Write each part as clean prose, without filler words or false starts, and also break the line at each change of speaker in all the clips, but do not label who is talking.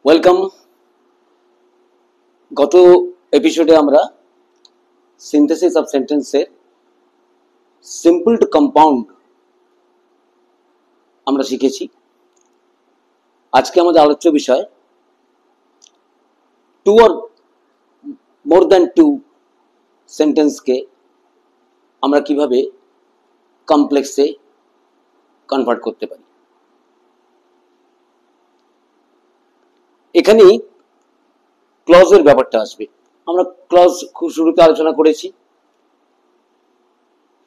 Welcome. গত এপিসোডে আমরা সিনথেসিস অফ সেন্টেন্সের সিম্পল টু কম্পাউন্ড আমরা শিখেছি। আজকে আমাদের আলোচ্য বিষয় two or more than two সেন্টেন্সকে আমরা কিভাবে কমপ্লেক্সে কনভার্ট করতে পারি। এখানেই ক্লজের ব্যাপারটা আসবে। আমরা ক্লজ খুব শুরুতে আলোচনা করেছি।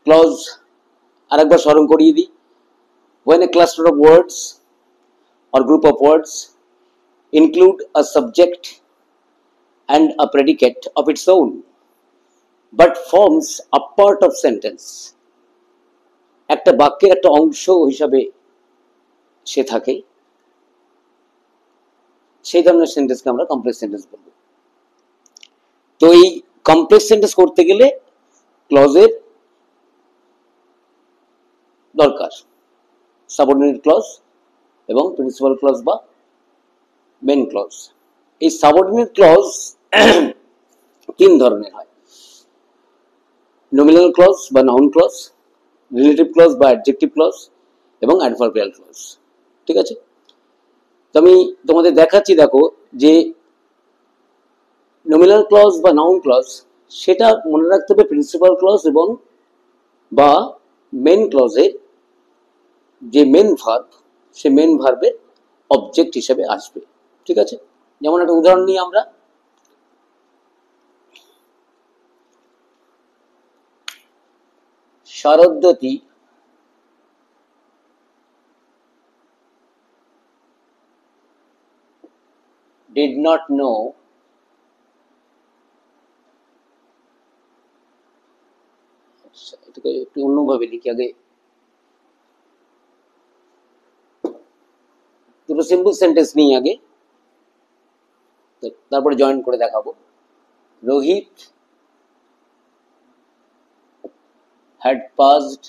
ক্লজ আরেকবার স্মরণ করিয়ে দিই। When a cluster of words or group of words include a subject and a predicate of its own but forms a part of sentence, একটা বাক্যের একটা অংশ হিসাবে সে থাকে, সেই ধরনের সেন্টেন্সকে আমরা কমপ্লেক্স সেন্টেন্স বলবো। তো এই কমপ্লেক্স সেন্টেন্স করতে গেলে ক্লজের দরকার, সাবঅর্ডিনেট ক্লজ এবং প্রিন্সিপাল ক্লজ বা মেন ক্লজ। এই সাবঅর্ডিনেট ক্লজ তিন ধরনের হয়: নমিনাল ক্লজ বা নাউন ক্লজ, রিলেটিভ ক্লজ বা অ্যাডজেক্টিভ ক্লজ এবং অ্যাডভার্বিয়াল ক্লজ। ঠিক আছে, তো আমি তোমাদের দেখাচ্ছি। দেখো যে নমিনাল ক্লজ বা নাউন ক্লজ, সেটা মনে রাখতে হবে প্রিন্সিপাল ক্লজ এবং বা মেন ক্লজের যে মেন ভার্ব, সে মেন ভার্বের অবজেক্ট হিসেবে আসবে। ঠিক আছে, যেমন একটা উদাহরণ নিয়ে আমরা শারদ্বতী did not know এটাকে একটু অন্যভাবে লিখি। আগে দুটো সিম্পল সেন্টেন্স নিই আগে, তারপরে জয়েন করে দেখাবো। Rohit had passed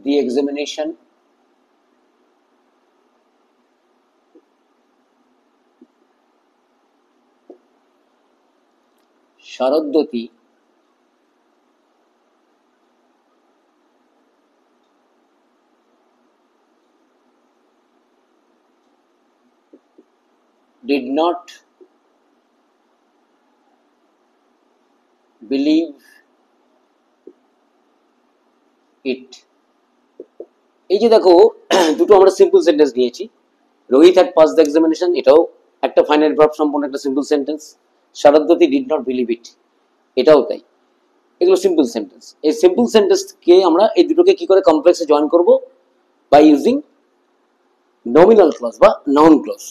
the examination শারদ্বতী did not believe it। এই যে দেখো দুটো আমরা সিম্পল সেন্টেন্স নিয়েছি। Rohit had pass the examination, এটাও একটা ফাইনাইট ভার্ব সম্পন্ন একটা simple sentence. Sharadwati did not believe it, এটাও তাই। এগুলো সিম্পল সেন্টেন্স। এই সিম্পল সেন্টেন্সকে আমরা এই দুটোকে কি করে কমপ্লেক্সে জয়েন করব? বাই ইউজিং নমিনাল ক্লজ বা noun clause.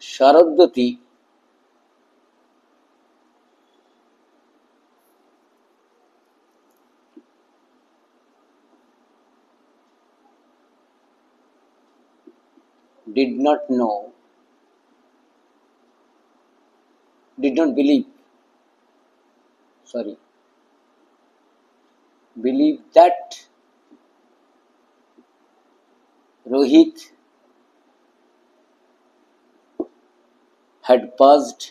Sharadwati did not know, did not believe, sorry, believe that Rohit had passed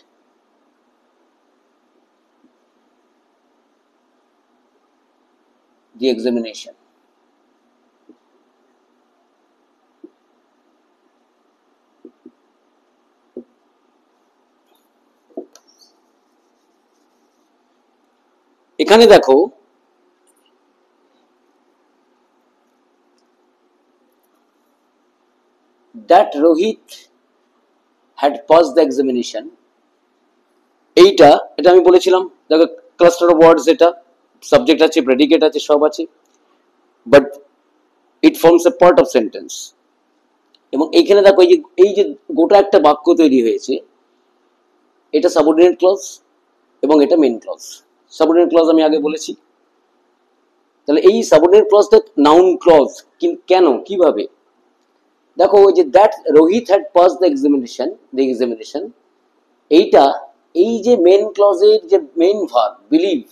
the examination। এখানে দেখো that Rohit had passed the examination, এটা আমি বলেছিলাম। দেখো ক্লাস্টার অফ ওয়ার্ডস, এটা সাবজেক্ট আছে, প্রেডিকেট আছে, সব আছে, but it forms A part of sentence. এবং এইখানে দেখো এই যে গোটা একটা বাক্য তৈরি হয়েছে, এটা সাবঅর্ডিনেট ক্লজ এবং এটা মেন ক্লজ। সাবঅর্ডিনেট ক্লজ আমি আগে বলেছি। তাহলে এই সাবঅর্ডিনেট ক্লজটা নাউন ক্লজ কেন, কিভাবে? দেখো ওই যে that Rohit had pass the examination এইটা, এই যে মেন ক্লজের যে মেন ভার্ব বিলিভ,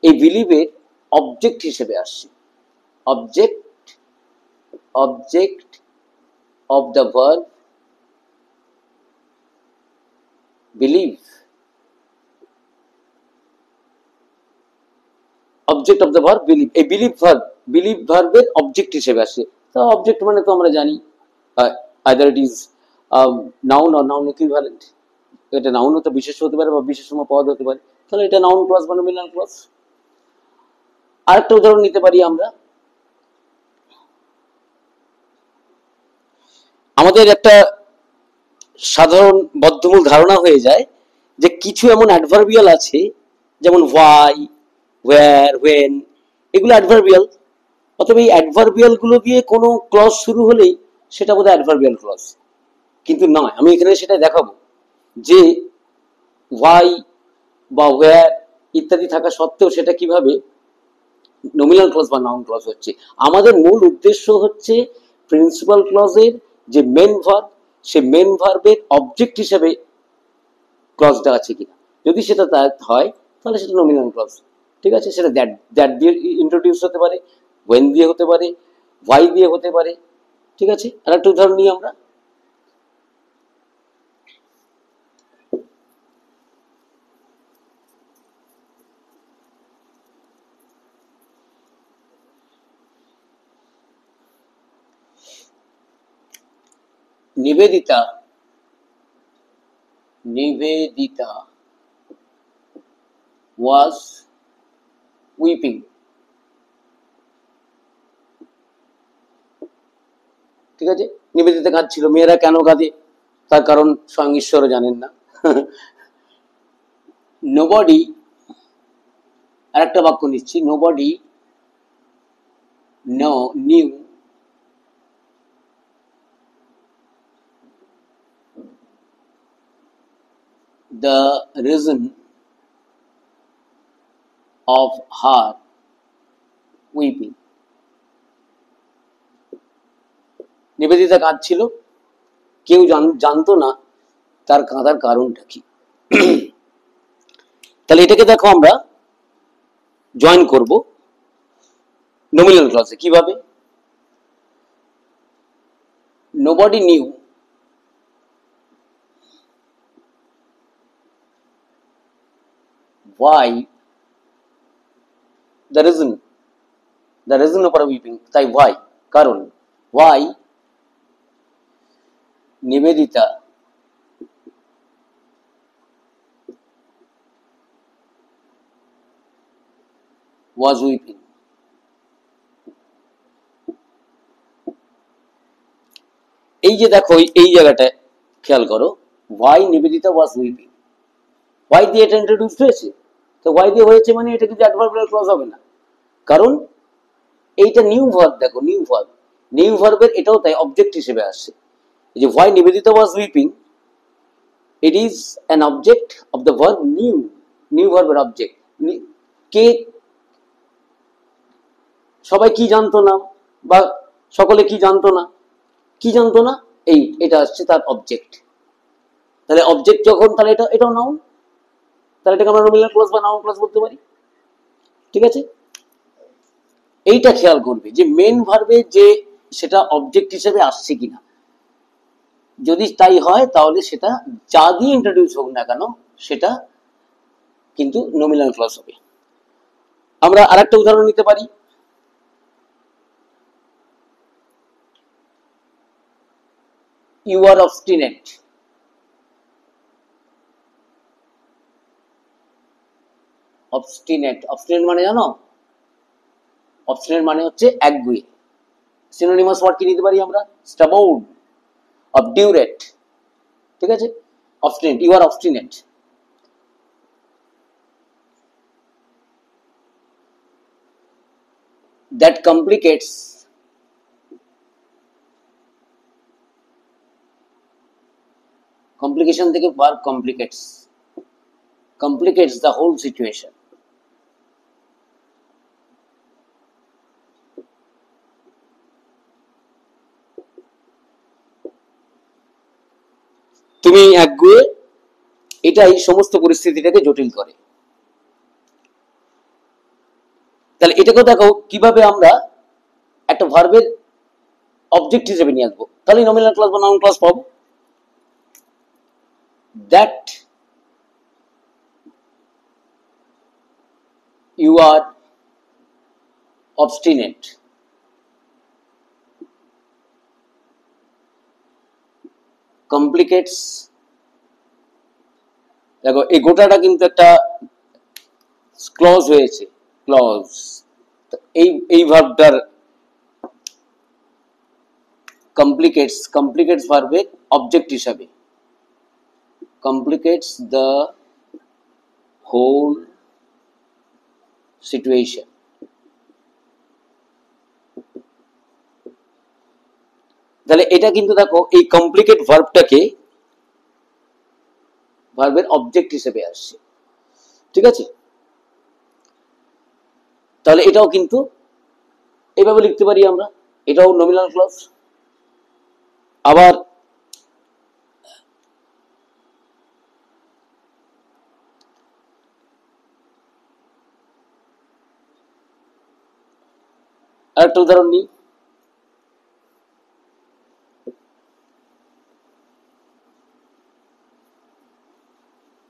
এই বিলিভের অবজেক্ট হিসেবে আসছে। Object object of the verb believe, object of the verb believe, এই বিলিভ ভার্বের অবজেক্ট হিসেবে আসে। তো অবজেক্ট মানে তো আমরা জানি either it is noun or noun equivalent. এটা নাউন হতে বিশেষ হতে পারে বা বিশেষণ পদ হতে পারে, তাহলে এটা নাউন ক্লজ বা নমিনাল ক্লজ। আরেকটা উদাহরণ নিতে পারি আমরা, আমাদের একটা সাধারণ বদ্ধমূল ধারণা হয়ে যায় যে কিছু এমন অ্যাডভার্বিয়াল আছে, যেমন হোয়াই, ওয়্যার, ওয়েন, এগুলো অ্যাডভার্বিয়াল। অথবা এই অ্যাডভার্বিয়াল গুলো দিয়ে কোনো ক্লজ শুরু হলেই সেটা বোধহয় অ্যাডভার্বিয়াল ক্লজ, কিন্তু নয়। আমি এখানে সেটা দেখাবো যে হোয়াই বা ওয়্যার ইত্যাদি থাকা সত্ত্বেও সেটা কিভাবে নমিনাল ক্লজ বা নাউন ক্লজ হচ্ছে। আমাদের মূল উদ্দেশ্য হচ্ছে প্রিন্সিপাল ক্লজের যে মেন ভার্ব, সে মেন ভার্বের অবজেক্ট হিসেবে ক্লজটা আছে কিনা। যদি সেটা হয় তাহলে সেটা নমিনাল ক্লজ। ঠিক আছে, সেটা দ্যাট দিয়ে ইন্ট্রোডিউস হতে পারে, ওয়েন দিয়ে হতে পারে, হোয়াই দিয়ে হতে পারে। ঠিক আছে, আর একটা উদাহরণ নিই আমরা। Nivedita Nivedita was weeping। ঠিক আছে, নিবেদিতা কাঁদছিল। মেয়েরা কেন কাঁদে তার কারণ স্বয়ং ঈশ্বরও জানেন না। নোবডি, আর একটা বাক্য নিচ্ছি, nobody knew the reason of her weeping। Nivedita কাঁদছিল, কেউ জানতো না তার কাঁদার কারণটা কি। তাহলে এটাকে দেখো আমরা জয়েন করব নমিনাল ক্লজে। কিভাবে? Nobody new why the reason of her weeping, তাই why কারণ, why নিবেদিতা was weeping। এই যে দেখো এই জায়গাটায় খেয়াল করো, why Nivedita was weeping, why দিয়ে এটা ইন্ট্রোডিউস হয়েছে। তো why দিয়ে হয়েছে মানে এটা কিন্তু অ্যাডভার্বিয়াল ক্লজ হবে না, কারণ এইটা নিউ ভার্ব। দেখো নিউ ভার্বের এটাও তাই অবজেক্ট হিসেবে আসছে। এই যে why Nivedita was weeping, it is an object of the verb new ভার্বের অবজেক্ট। কে, সবাই কি জানতো না বা সকলে কি জানতো না, কি জানতো না, এটা আসছে তার অবজেক্ট। তাহলে অবজেক্ট যখন, তাহলে এটাও নাউন, তাহলে এটাকে আমরা নমিনাল ক্লজ বা নাউন ক্লজ বলতে পারি। ঠিক আছে, এইটা খেয়াল করবে যে মেন ভার্বে যে সেটা অবজেক্ট হিসেবে আসছে কিনা। যদি তাই হয় তাহলে সেটা যা দিয়ে ইন্ট্রোডিউস হোক না কেন সেটা কিন্তু নমিনাল ক্লজ হবে। আমরা আরেকটা উদাহরণ নিতে পারি, ইউ আর অবস্টিনেট। অবস্টিনেট মানে জানো? অবস্টিনেট মানে হচ্ছে একগুঁয়ে। সিনোনিমাস ওয়ার্ড কি নিতে পারি আমরা? স্টাবাউড, অবডিউরেট। ঠিক আছে, obstinate, you are obstinate. that complicates complication থেকে verb complicates the whole situation। তুমি একগুয়ে, এটাই সমস্ত পরিস্থিতিটাকে জটিল করে। তাহলে এটাকে দেখো কিভাবে আমরা একটা ভার্বের অবজেক্ট হিসেবে নিয়ে আসবো, তাহলে নমিনাল ক্লজ বা নাউন ক্লজ পাবো। That you are obstinate, complicates, দেখো এই গোটাটা কিন্তু একটা ক্লজ হয়েছে, ক্লজ, এই ভার্বটার কমপ্লিকেটস ভার্বের অবজেক্ট হিসাবে, complicates the whole situation। তাহলে এটা কিন্তু দেখো এই কমপ্লিকেট ভার্বটাকে ভার্বের অবজেক্ট হিসেবে আসছে, ঠিক আছে। তাহলে এটাও কিন্তু এইভাবে লিখতে পারি আমরা, এটাও নমিনাল ক্লজ। আবার আরেকটা উদাহরণ নিই,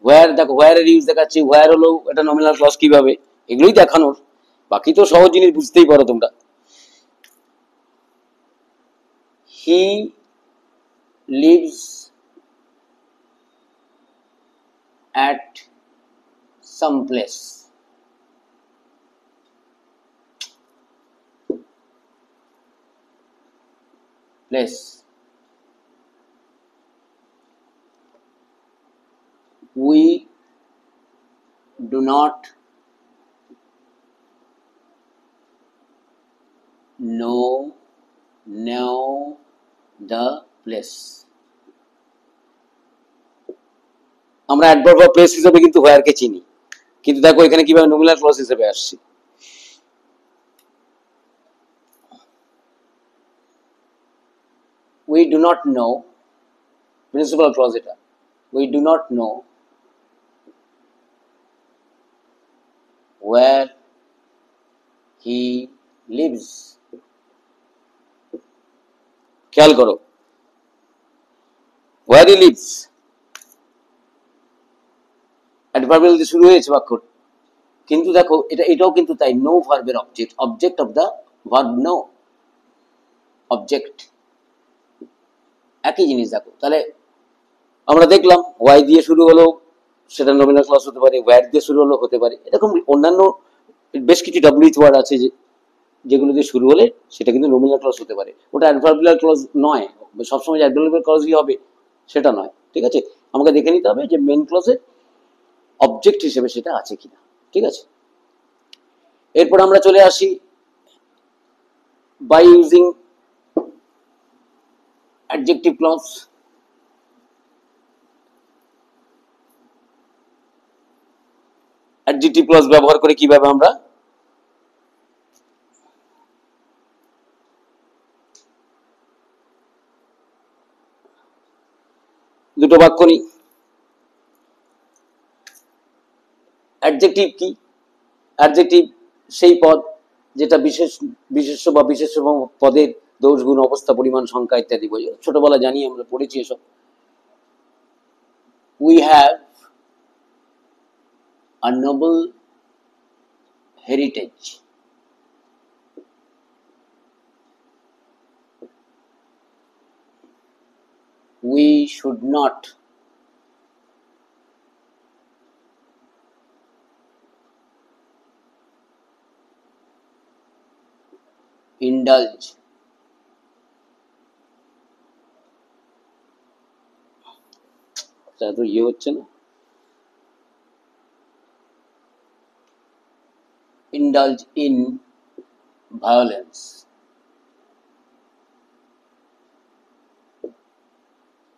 ওয়্যার, দেখো ওয়্যার এর ইউজ দেখাচ্ছি, ওয়্যার হলো এটা নমিনাল ক্লজ কিভাবে, এগুলোই দেখানোর, বাকি তো সহজ জিনিস বুঝতেই পারো তোমরা। He lives at some place, we do not know the place। আমরা অ্যাডভার্ব বা প্লেস হিসেবে কিন্তু হোয়ারকে চিনি, কিন্তু দেখো এখানে কিভাবে নমিনাল ক্লজ হিসেবে আসছে। we do not know, principal clause এটা, we do not know where he lives। খেয়াল করো, where he lives অ্যাডভার্বিয়াল দিয়ে শুরু হয়েছে বাক্য, কিন্তু দেখো এটাও কিন্তু তাই, নো ভার্বের object, object of the verb know, object একই জিনিস। দেখো তাহলে আমরা দেখলাম ওয়াই দিয়ে শুরু হলো সেটা নমিনাল ক্লজ হতে পারে, ওয়্যার দিয়ে শুরু হলো হতে পারে, এরকম অন্যান্য বেশ কিছু ডাব্লিউএইচ ওয়ার্ড আছে যেগুলো দিয়ে শুরু হলে সেটা কিন্তু নমিনাল ক্লজ হতে পারে, ওটা অ্যাডভার্বিয়াল ক্লজ নয়, সবসময় অ্যাডভার্বিয়াল ক্লজই হবে সেটা নয়, ঠিক আছে। আমাকে দেখে নিতে হবে যে মেন ক্লজের অবজেক্ট হিসেবে সেটা আছে কিনা, ঠিক আছে। এরপর আমরা চলে আসি by using adjective clause. Adjective clause ব্যবহার করে কিভাবে আমরা দুটো বাক্য নিই। অ্যাডজেক্টিভ কি? অ্যাডজেক্টিভ সেই পদ যেটা বিশেষ্য বা বিশেষ্য পদের দোষ, গুণ, অবস্থা, পরিমাণ, সংখ্যা ইত্যাদি বোঝায়। ছোটবেলা জানি, আমরা পড়েছি এসব। We have a noble heritage, we should not indulge তো ইয়ে হচ্ছে না, indulge in violence।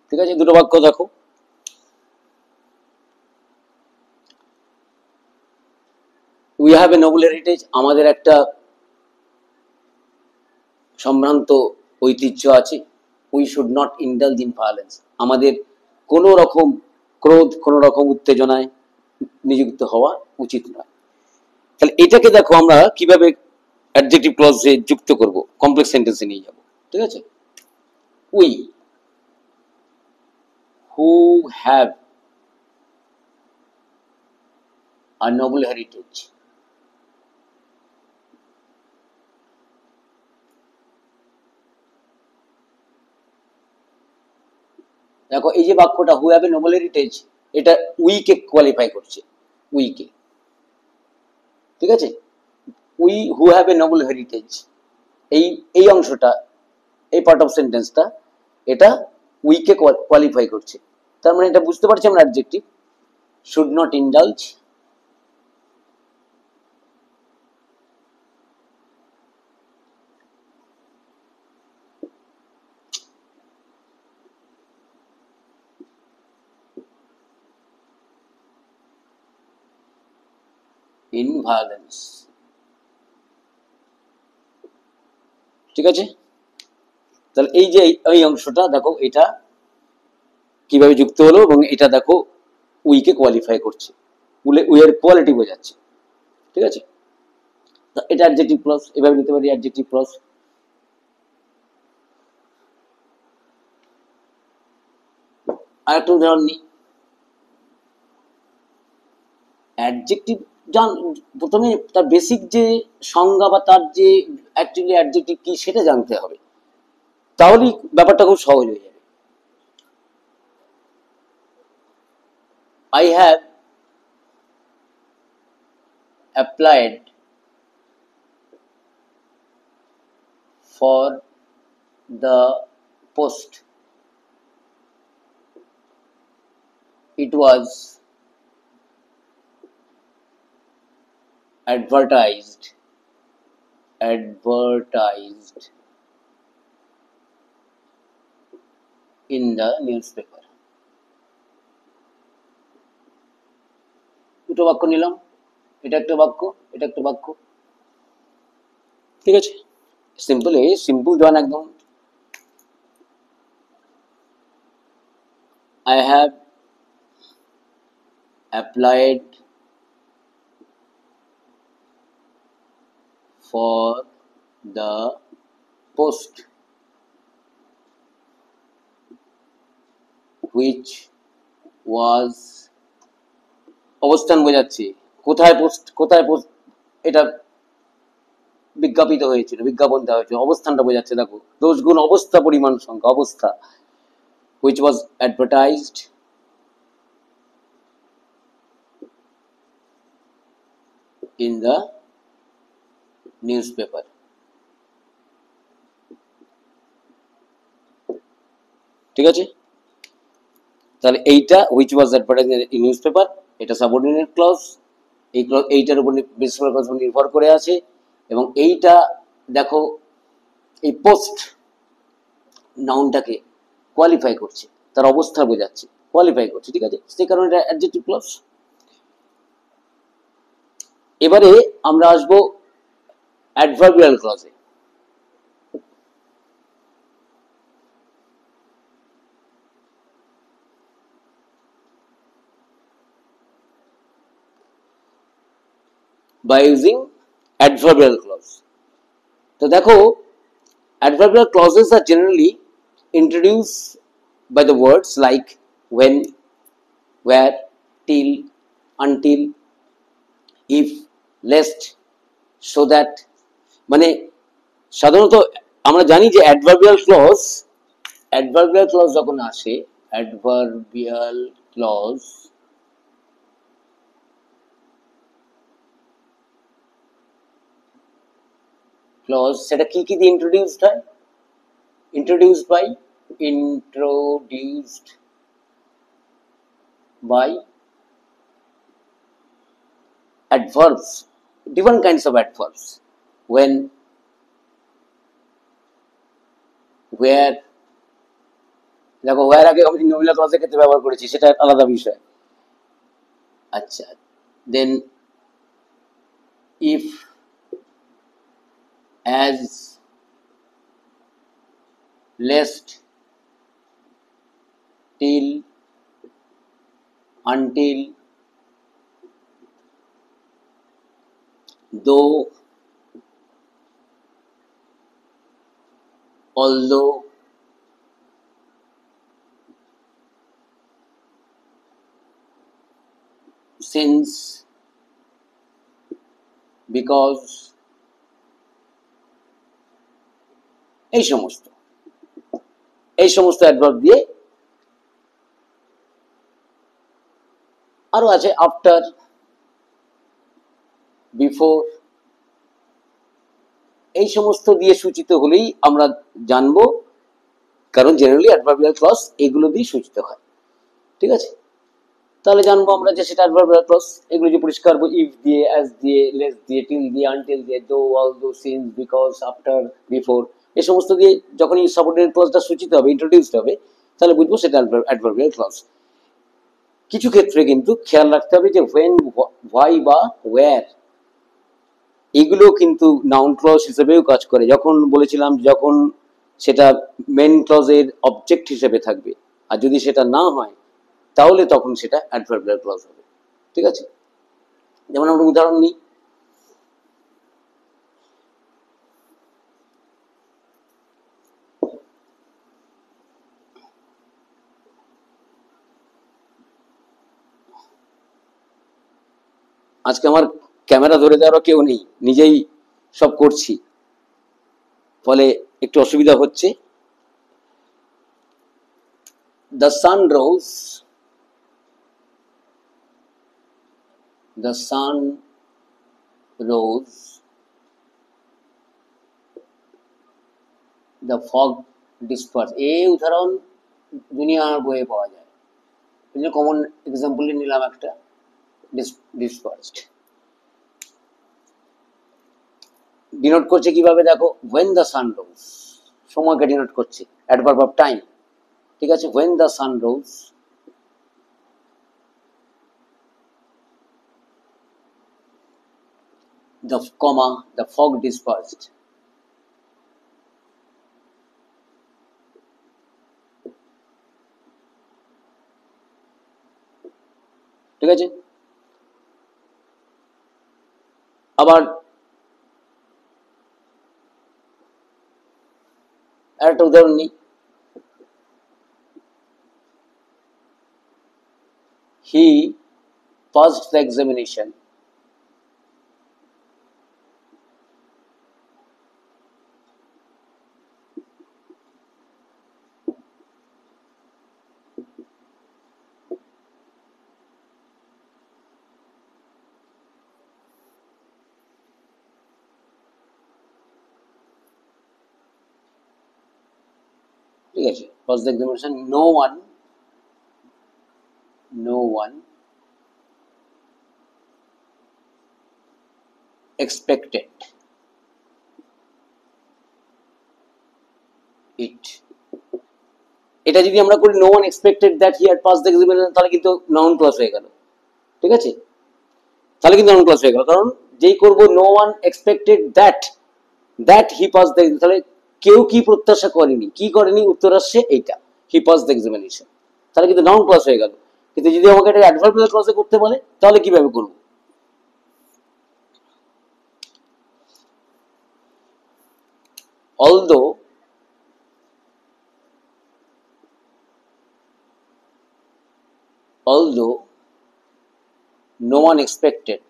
ঠিক আছে, দুটো বাক্য দেখো। We have a Nobel heritage, আমাদের একটা সম্ভ্রান্ত ঐতিহ্য আছে। We should not indulge in violence, আমাদের কোনো রকম ক্রোধ, কোনো রকম উত্তেজনায় নিযুক্ত হওয়া উচিত নয়। তাহলে এটাকে দেখো আমরা কিভাবে অ্যাডজেক্টিভ ক্লজে যুক্ত করব, কমপ্লেক্স সেন্টেন্সে নিয়ে যাব। ঠিক আছে, we who have a Nobel heritage. দেখো এই যে বাক্যটা who have a Nobel heritage, এটা উই কে কোয়ালিফাই করছে, উই কে। ঠিক আছে, we who have a Nobel heritage, এই এই অংশটা, এই পার্ট অফ সেন্টেন্সটা, এটা উই কে কোয়ালিফাই করছে। তার মানে এটা বুঝতে পারছি আমরা adjective should not indulge in violence. ঠিক আছে, তাহলে এই যে এই অংশটা দেখো, এটা কিভাবে যুক্ত হলো, এবং এটা দেখো উই কে কোয়ালিফাই করছে, উই এর কোয়ালিটি বোঝাচ্ছে। ঠিক আছে, এটা অ্যাডজেক্টিভ ক্লজ, এভাবে নিতে পারি অ্যাডজেক্টিভ ক্লজ। আর একটা উদাহরণ নিই, অ্যাডজেক্টিভ প্রথমে তার বেসিক যে সংজ্ঞা বা তার যে অ্যাকচুয়ালি অ্যাডজেক্টিভ কি সেটা জানতে হবে, তাহলেই ব্যাপারটা খুব সহজ হয়ে যাবে। I have applied for the post, it was advertised in the newspaper. দুটো বাক্য নিলাম, এটা একটা বাক্য, এটা একটা বাক্য। ঠিক আছে, সিম্পল, এই সিম্পল জন একদম। I have applied for the post which was, অবস্থান বোঝাচ্ছে, কোথায় পোস্ট, কোথায় পোস্ট এটা বিজ্ঞাপিত হয়েছিল, বিজ্ঞাপন দেওয়া হয়েছিল, অবস্থানটা বোঝাচ্ছে। দেখো দোষ গুণ অবস্থা, পরিমাণ সংখ্যা, অবস্থা, which was advertised in the newspaper. ঠিক আছে, তাহলে এইটা which was advertised in newspaper, এটা সাবঅর্ডিনেট ক্লজ, এই ক্লজ এইটার উপর প্রিন্সিপাল ক্লজ নির্ভর করে আছে। এবং এইটা দেখো এই পোস্ট নাউনটাকে কোয়ালিফাই করছে, তার অবস্থা বোঝাচ্ছে, কোয়ালিফাই করছে। ঠিক আছে, সেই কারণে এটা অ্যাডজেক্টিভ ক্লজ। এবারে আমরা আসবো adverbial ক্লজে। by using adverbial clause. তো দেখো adverbial clauses are generally introduced by the words like when, where, till, until, if, lest, so that। মানে সাধারণত আমরা জানি যে adverbial clause যখন আসে, adverbial clause সেটা কি কি দিয়ে ইন্ট্রোডিউসড হয়? introduced by adverbs, different kinds of adverbs, when, where। দেখো where আগে আমি নোমিনাল ক্লজের ক্ষেত্রে ব্যবহার করেছি, সেটা আলাদা বিষয়। আচ্ছা, দেন if, as, lest, till, until, though, although, since, because, এই সমস্ত অ্যাডভার্ব দিয়ে, আরো আছে আফটার, বিফোর, এই সমস্ত দিয়ে সূচিত হলেই আমরা জানবো, কারণ জেনারেলি অ্যাডভার্বিয়াল ক্লজ এগুলো দিয়ে সূচিত হয়। ঠিক আছে, তাহলে জানবো আমরা যে সেটা অ্যাডভার্বিয়াল ক্লজ। এগুলো যে পরিষ্কার ইফ দিয়ে, অ্যাজ দিয়ে, লেস দিয়ে, টিল দিয়ে, আনটিল দিয়ে, দো, although, since, because, after, before, এই সমস্ত দিয়ে যখনই সাবঅর্ডিনেট ক্লজটা সূচিত হবে, ইন্ট্রোডিউসড হবে, তাহলে বুঝবো সেটা অ্যাডভার্বিয়াল ক্লজ। কিছু ক্ষেত্রে কিন্তু খেয়াল রাখতে হবে যে when, why বা where এগুলো কিন্তু নাউন ক্লজ হিসেবেও কাজ করে। যখন বলেছিলাম যখন সেটা মেন ক্লজের অবজেক্ট হিসেবে থাকবে, আর যদি সেটা না হয় তাহলে তখন সেটা অ্যাডভার্বিয়াল ক্লজ হবে। ঠিক আছে, যেমন আমরা উদাহরণ নিই, আজকে আমার ক্যামেরা ধরে দেওয়ারও কেউ নেই, নিজেই সব করছি, ফলে একটু অসুবিধা হচ্ছে। The sun rose, the sun rose, the fog dispersed, এই উদাহরণ দুনিয়ার বইয়ে পাওয়া যায়। কমন এক্সাম্পল নিলাম একটা, dispersed ডিনোট করছে কিভাবে দেখো, when the sun rose, সময়কে ডিনোট করছে, অ্যাডভার্ব অফ টাইম। ঠিক আছে, when the sun rose, the fog dispersed, ঠিক আছে। আবার আরেকটা উদাহরণ নিই, he passed the examination, ঠিক আছে, pass the examination, no one expected it, এটা যদি আমরা করি no one expected that he had passed the examination, তাহলে কিন্তু নাউন ক্লজ হয়ে গেল। ঠিক আছে, তাহলে কিন্তু নাউন ক্লজ হয়ে গেল, কারণ যেই করবো no one expected that he passed the, তাহলে কেউ কি প্রত্যাশা করেনি, কি করেনি, উত্তর আসছে এইটা, he passed the examination, তাহলে কিন্তু নাউন ক্লজ হয়ে গেল। কিন্তু যদি আমাকে এটা অ্যাডভার্বিয়াল ক্লজে করতে বলে তাহলে কিভাবে করব, although no one expected,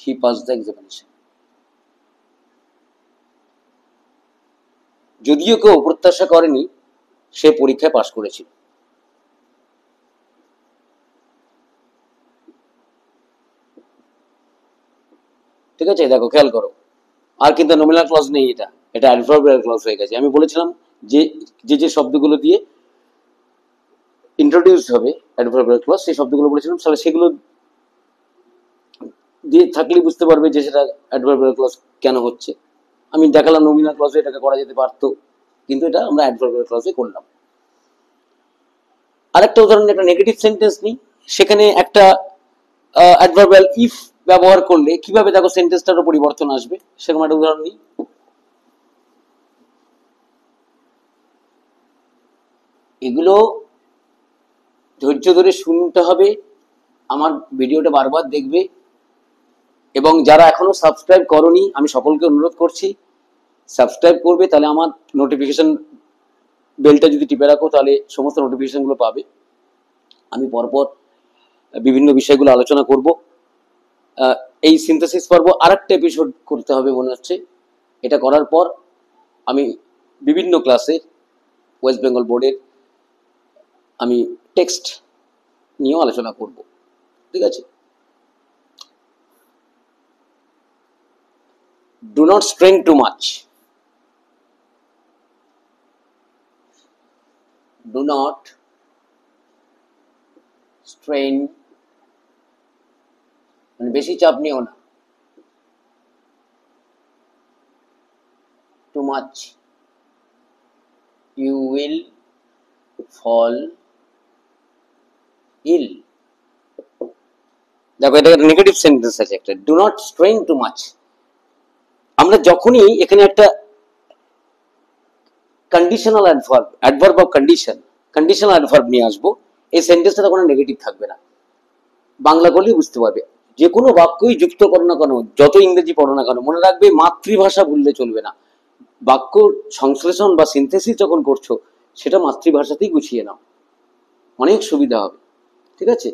he passed the examination, যদিও কেউ প্রত্যাশা করেনি সে পরীক্ষায় পাশ করেছিল। ঠিক আছে, দেখো খেয়াল করো, আর কিন্তু নমিনাল ক্লজ নেই, এটা অ্যাডভার্বিয়াল ক্লজ হয়ে গেছে। আমি বলেছিলাম যে যে শব্দগুলো দিয়ে ইন্ট্রোডিউস হবে অ্যাডভার্বিয়াল ক্লজ, সেই শব্দগুলো বলেছিলাম, তাহলে সেগুলো দিয়ে থাকলে বুঝতে পারবে যে সেটা অ্যাডভার্বিয়াল ক্লজ কেন হচ্ছে। আমি দেখালাম নমিনাল ক্লজে এটাকে করা যেতে পারতো, কিন্তু এটা আমরা অ্যাডভার্বিয়াল ক্লজে করলাম। আরেকটা উদাহরণ, একটা নেগেটিভ সেন্টেন্স নিই, সেখানে একটা অ্যাডভার্বিয়াল ইফ ব্যবহার করলে কিভাবে দেখো সেন্টেন্সটারও পরিবর্তন আসবে, সেরকম একটা উদাহরণ নিই। এগুলো ধৈর্য ধরে শুনতে হবে, আমার ভিডিওটা বারবার দেখবে, এবং যারা এখনো সাবস্ক্রাইব করনি আমি সকলকে অনুরোধ করছি সাবস্ক্রাইব করবে, তাহলে আমার নোটিফিকেশন বেলটা যদি টিপে রাখো তাহলে সমস্ত নোটিফিকেশনগুলো পাবে। আমি পরপর বিভিন্ন বিষয়গুলো আলোচনা করব। এই সিনথেসিস পর্ব আরেকটা এপিসোড করতে হবে মনে হচ্ছে। এটা করার পর আমি বিভিন্ন ক্লাসে ওয়েস্ট বেঙ্গল বোর্ডের আমি টেক্সট নিয়েও আলোচনা করব, ঠিক আছে? Do not strain too much, do not strain, মানে বেশি চাপ নিও না, too much, you will fall ill. দেখো এটা নেগেটিভ সেন্টেন্স আছে একটা, do not strain too much. আমরা যখনই এখানে একটা conditional adverb, adverb of condition, conditional adverb নিয়ে আসবো, এই সেন্টেন্সটা তখন নেগেটিভ থাকবে না, বাংলা করলেই বুঝতে পারবে। যে কোনো বাক্যই যুক্ত করো না কেন, যত ইংরেজি পড়ো না কেন, মনে রাখবে মাতৃভাষা ভুললে চলবে না। বাক্য সংশ্লেষণ বা সিনথেসিস যখন করছো সেটা মাতৃভাষাতেই গুছিয়ে নাও, অনেক সুবিধা হবে, ঠিক আছে?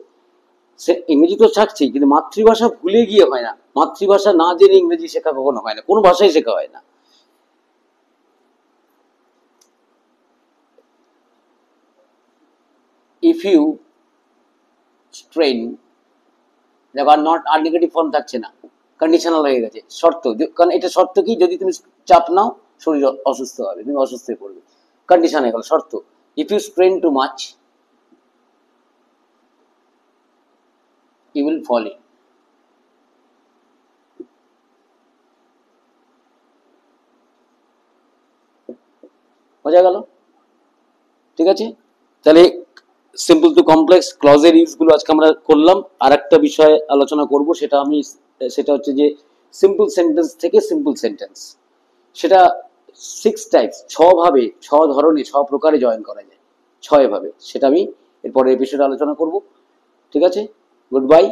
সে ইংরেজি তো থাকছেই, কিন্তু মাতৃভাষা ভুলে গিয়ে হয় না। মাতৃভাষা না জেনে ইংরেজি শেখা কখনো হয় না, কোনো ভাষাই শেখা হয় না। ইফ ইউ স্ট্রেন, দেখো আর নট, আর নেগেটিভ ফর্ম থাকছে না, কন্ডিশনাল হয়ে গেছে, শর্ত। কারণ এটা শর্ত কি, যদি তুমি চাপ নাও শরীর অসুস্থ হবে, তুমি অসুস্থ হয়ে পড়বে, কন্ডিশন হয়ে গেল, শর্ত। If you strain too much you will fall in. বোঝা গেল? ঠিক আছে, তাহলে সিম্পল টু কমপ্লেক্স ক্লজের ইউজগুলো আজকে আমরা করলাম। আর একটা বিষয় আলোচনা করব, সেটা হচ্ছে যে সিম্পল সেন্টেন্স থেকে সিম্পল সেন্টেন্স, সেটা 6 টাইপস, 6 ভাবে, 6 ধরনের, 6 প্রকারে জয়েন করা যায়, 6 ভাবে। সেটা আমি এরপরে এপিসোডে আলোচনা করব, ঠিক আছে? Good bye.